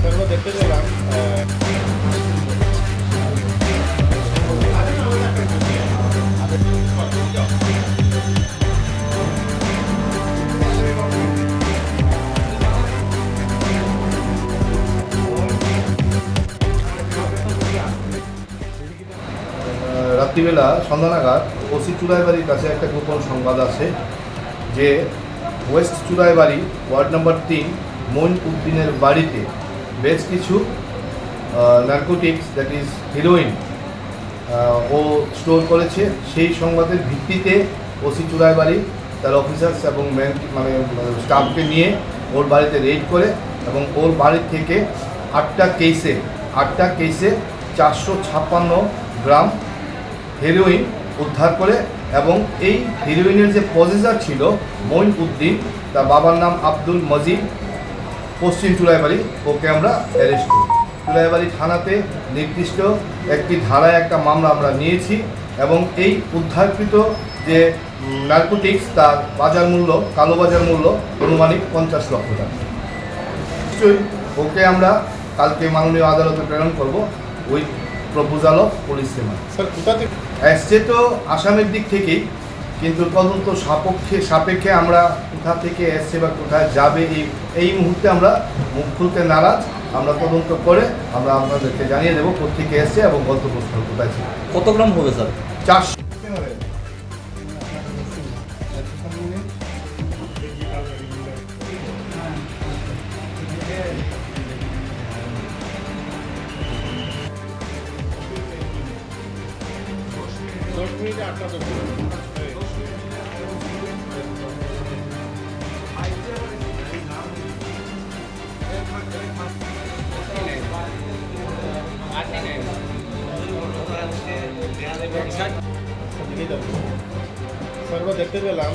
सर्व देखते পেলাম রাত্রিবেলা সন্ধ্যা নাগাদ ওসি চুড়াইবাড়ির কাছে একটা গোপন সংবাদ আছে যে ওয়েস্ট চুড়াইবাড়ি ওয়ার্ড নম্বর 3 মঈন উদ্দিনের বাড়িতে বেশ কিছু নার্কোটিক্স দ্যাট ইজ হিরোইন ও স্টোর করেছে। সেই সংবাদের ভিত্তিতে ওসি চুড়াইবাড়ি তার অফিসার্স এবং স্টাফকে নিয়ে ওর বাড়িতে রেড করে এবং ওর বাড়ি থেকে 8টা কেসে 456 গ্রাম হেরোইন উদ্ধার করে এবং এই হিরোইনের যে পজেসার ছিল মঈন উদ্দিন, তার বাবার নাম আব্দুল মজিদ, পশ্চিম চুড়াইবাড়ি, ওকে আমরা অ্যারেস্ট করি। চুড়াইবাড়ি থানাতে নির্দিষ্ট একটি ধারায় একটা মামলা আমরা নিয়েছি এবং এই উদ্ধারকৃত যে নার্কোটিক্স তার বাজার মূল্য, কালোবাজার মূল্য আনুমানিক 50 লক্ষ টাকা। নিশ্চয়ই ওকে আমরা কালকে মাননীয় আদালতে প্রেরণ করব with proposal of police remand. Sir কোথা থেকে আসছে? তো আসামের দিক থেকেই, কিন্তু তদন্ত সাপেক্ষে আমরা কোথা থেকে এসছে বা কোথায় যাবে এই মুহূর্তে আমরা মুখ খুলতে নারাজ। আমরা তদন্ত করে আমরা আপনাদেরকে জানিয়ে দেবো কোথেকে এসছে এবং গন্তব্যস্থল কোথায় ছিল। কত গ্রাম হবে স্যার? 400। মিনিটে 8টা তো सर्व देखते পেলাম